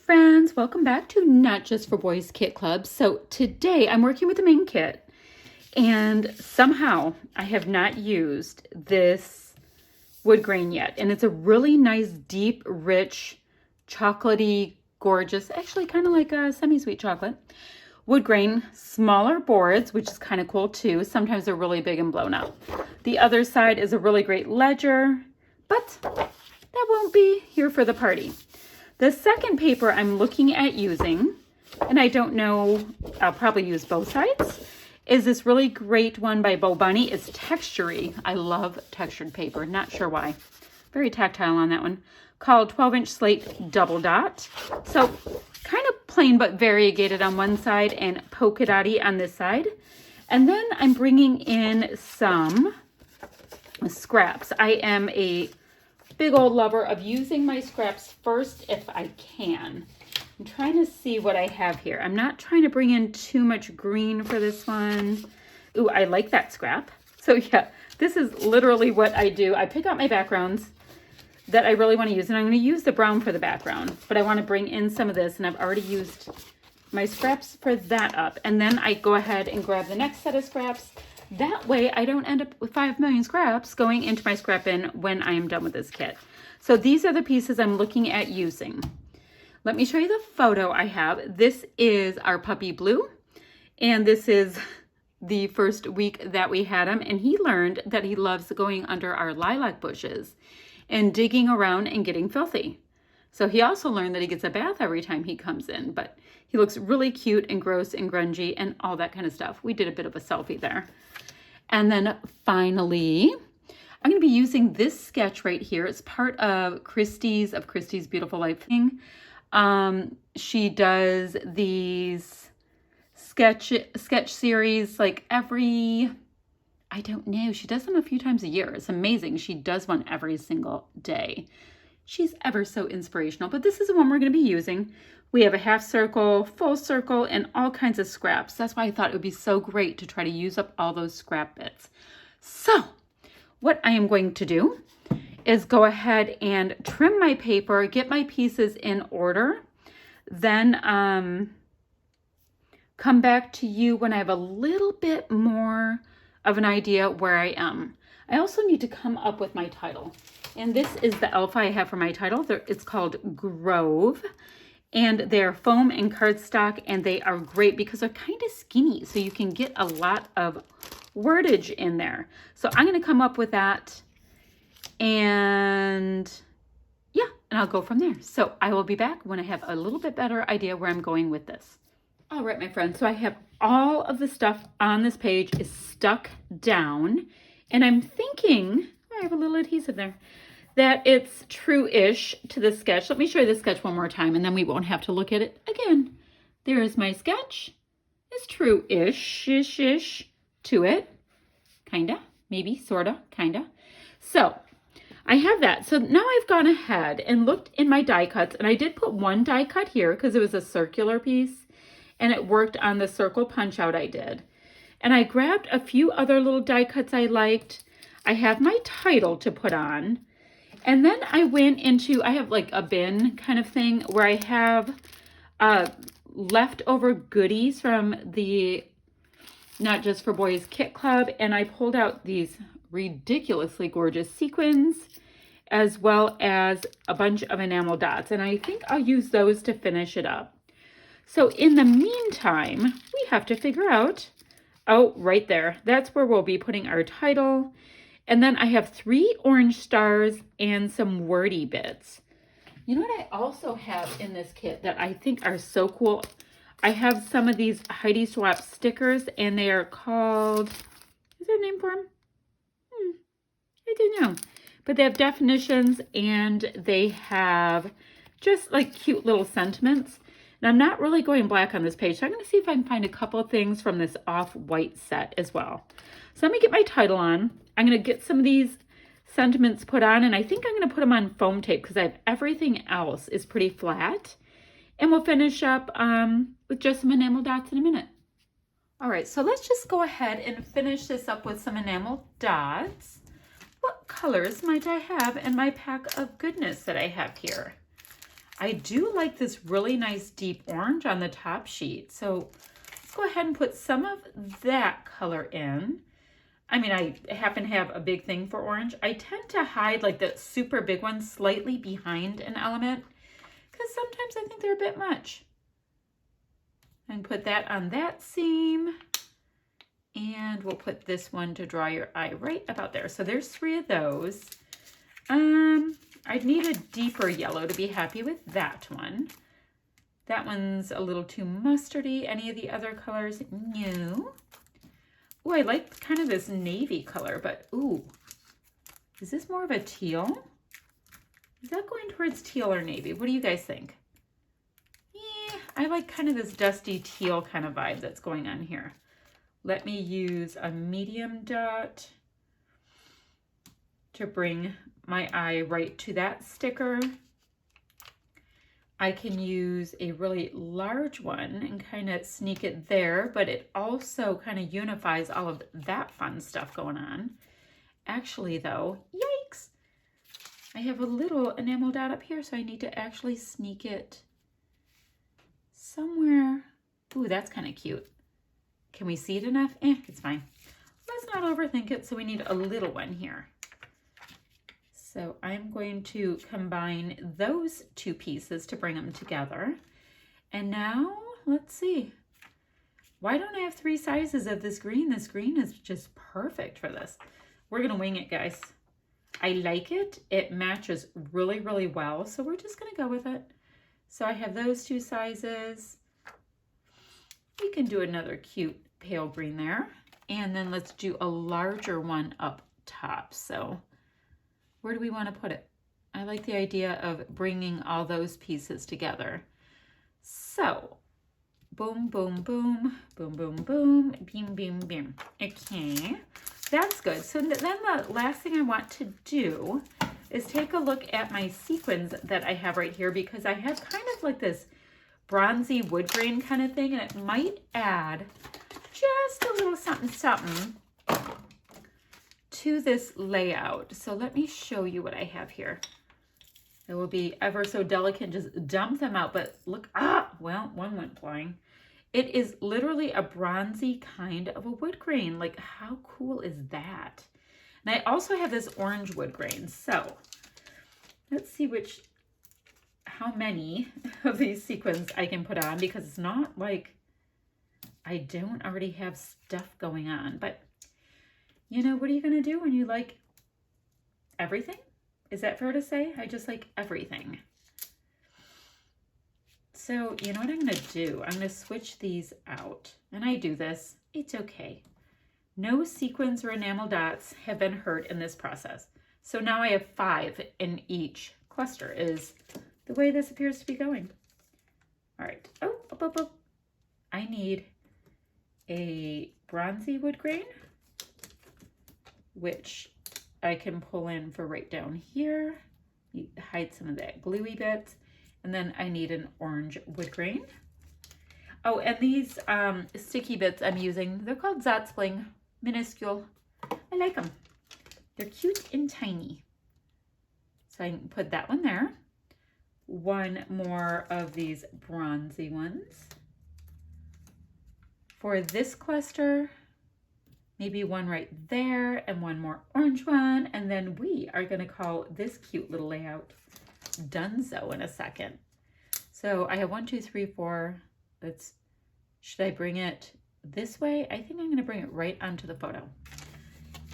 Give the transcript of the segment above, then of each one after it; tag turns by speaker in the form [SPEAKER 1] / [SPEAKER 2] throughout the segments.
[SPEAKER 1] friends, welcome back to Not Just for Boys Kit Club. So today I'm working with the main kit and somehow I have not used this wood grain yet. And it's a really nice, deep, rich, chocolatey, gorgeous, actually kind of like a semi-sweet chocolate. Wood grain, smaller boards, which is kind of cool too. Sometimes they're really big and blown up. The other side is a really great ledger, but that won't be here for the party. The second paper I'm looking at using, and I don't know, I'll probably use both sides, is this really great one by Bo Bunny. It's textury. I love textured paper. Not sure why. Very tactile on that one. Called 12-inch slate double dot. So kind of plain but variegated on one side and polka dotty on this side. And then I'm bringing in some scraps. I am a big old lover of using my scraps first if I can. I'm trying to see what I have here. I'm not trying to bring in too much green for this one. Ooh, I like that scrap. So yeah, this is literally what I do. I pick out my backgrounds that I really want to use, and I'm going to use the brown for the background, but I want to bring in some of this, and I've already used my scraps for that up. And then I go ahead and grab the next set of scraps. That way I don't end up with 5 million scraps going into my scrap bin when I am done with this kit. So these are the pieces I'm looking at using. Let me show you the photo I have. This is our puppy Blue, and this is the first week that we had him, and he learned that he loves going under our lilac bushes and digging around and getting filthy. So he also learned that he gets a bath every time he comes in, but he looks really cute and gross and grungy and all that kind of stuff. We did a bit of a selfie there. And then finally, I'm going to be using this sketch right here. It's part of Christy's Beautiful Life thing. She does these sketch series like every, I don't know, she does them a few times a year. It's amazing. She does one every single day. She's ever so inspirational, but this is the one we're going to be using. We have a half circle, full circle, and all kinds of scraps. That's why I thought it would be so great to try to use up all those scrap bits. So what I am going to do is go ahead and trim my paper, get my pieces in order, then come back to you when I have a little bit more of an idea where I am. I also need to come up with my title. And this is the alpha I have for my title. It's called Grove. And they're foam and cardstock, and they are great because they're kind of skinny, so you can get a lot of wordage in there. So I'm going to come up with that, and yeah, and I'll go from there. So I will be back when I have a little bit better idea where I'm going with this. All right, my friends, so I have all of the stuff on this page is stuck down, and I'm thinking, I have a little adhesive there, that it's true-ish to the sketch. Let me show you the sketch one more time, and then we won't have to look at it again. There is my sketch. It's true-ish to it. Kinda, maybe, sorta, kinda. So I have that. So now I've gone ahead and looked in my die cuts, and I did put one die cut here because it was a circular piece, and it worked on the circle punch out I did. And I grabbed a few other little die cuts I liked. I have my title to put on. And then I went into, I have like a bin kind of thing where I have leftover goodies from the Not Just for Boys Kit Club. And I pulled out these ridiculously gorgeous sequins as well as a bunch of enamel dots. And I think I'll use those to finish it up. So in the meantime, we have to figure out, oh, right there, that's where we'll be putting our title. And then I have 3 orange stars and some wordy bits. You know what I also have in this kit that I think are so cool? I have some of these Heidi Swapp stickers, and they are called, is there a name for them? I don't know. But they have definitions, and they have just like cute little sentiments. And I'm not really going black on this page, so I'm going to see if I can find a couple of things from this off-white set as well. So let me get my title on. I'm going to get some of these sentiments put on, and I think I'm going to put them on foam tape because I have everything else is pretty flat. And we'll finish up with just some enamel dots in a minute. All right, so let's just go ahead and finish this up with some enamel dots. What colors might I have in my pack of goodness that I have here? I do like this really nice deep orange on the top sheet. So let's go ahead and put some of that color in. I mean, I happen to have a big thing for orange. I tend to hide like the super big ones slightly behind an element because sometimes I think they're a bit much. And put that on that seam. And we'll put this one to draw your eye right about there. So there's 3 of those. I'd need a deeper yellow to be happy with that one. That one's a little too mustardy. Any of the other colors? No. Oh, I like kind of this navy color, but ooh, is this more of a teal? Is that going towards teal or navy? What do you guys think? Yeah, I like kind of this dusty teal kind of vibe that's going on here. Let me use a medium dot to bring my eye right to that sticker. I can use a really large one and kind of sneak it there, but it also kind of unifies all of that fun stuff going on. Actually though, yikes, I have a little enamel dot up here, so I need to actually sneak it somewhere. Ooh, that's kind of cute. Can we see it enough? It's fine. Let's not overthink it, so we need a little one here. So I'm going to combine those 2 pieces to bring them together. And now, let's see. Why don't I have 3 sizes of this green? This green is just perfect for this. We're gonna wing it, guys. I like it. It matches really, really well. So we're just gonna go with it. So I have those 2 sizes. We can do another cute pale green there. And then let's do a larger one up top. So where do we want to put it? I like the idea of bringing all those pieces together. So, boom, boom, boom, boom, boom, boom, beam, beam, beam. Okay, that's good. So then the last thing I want to do is take a look at my sequins that I have right here, because I have kind of like this bronzy wood grain kind of thing, and it might add just a little something, something to this layout. So let me show you what I have here. It will be ever so delicate, just dump them out, but look, well, one went flying. It is literally a bronzy kind of a wood grain. Like, how cool is that? And I also have this orange wood grain. So let's see how many of these sequins I can put on, because it's not like I don't already have stuff going on, but you know, what are you going to do when you like everything? Is that fair to say? I just like everything. So, you know what I'm going to do? I'm going to switch these out. And I do this. It's okay. No sequins or enamel dots have been hurt in this process. So now I have 5 in each cluster is the way this appears to be going. All right. Oh, up, up, up. I need a bronzy wood grain, which I can pull in for right down here. You hide some of that gluey bits. And then I need an orange wood grain. Oh, and these sticky bits I'm using, they're called Zotspling, minuscule. I like them. They're cute and tiny. So I can put that one there. One more of these bronzy ones. For this cluster, maybe one right there and one more orange one. And then we are going to call this cute little layout Dunzo in a second. So I have 1, 2, 3, 4. Should I bring it this way? I think I'm going to bring it right onto the photo.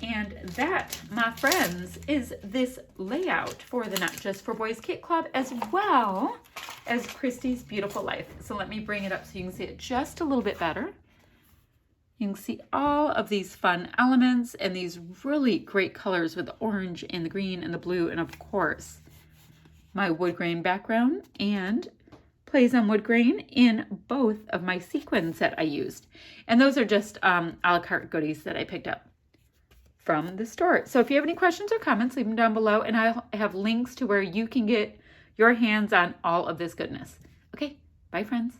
[SPEAKER 1] And that, my friends, is this layout for the Not Just for Boys Kit Club, as well as Christy's Beautiful Life. So let me bring it up so you can see it just a little bit better. You can see all of these fun elements and these really great colors with the orange and the green and the blue, and of course my wood grain background, and plays on wood grain in both of my sequins that I used. And those are just a la carte goodies that I picked up from the store. So if you have any questions or comments, leave them down below, and I'll have links to where you can get your hands on all of this goodness. Okay, bye friends.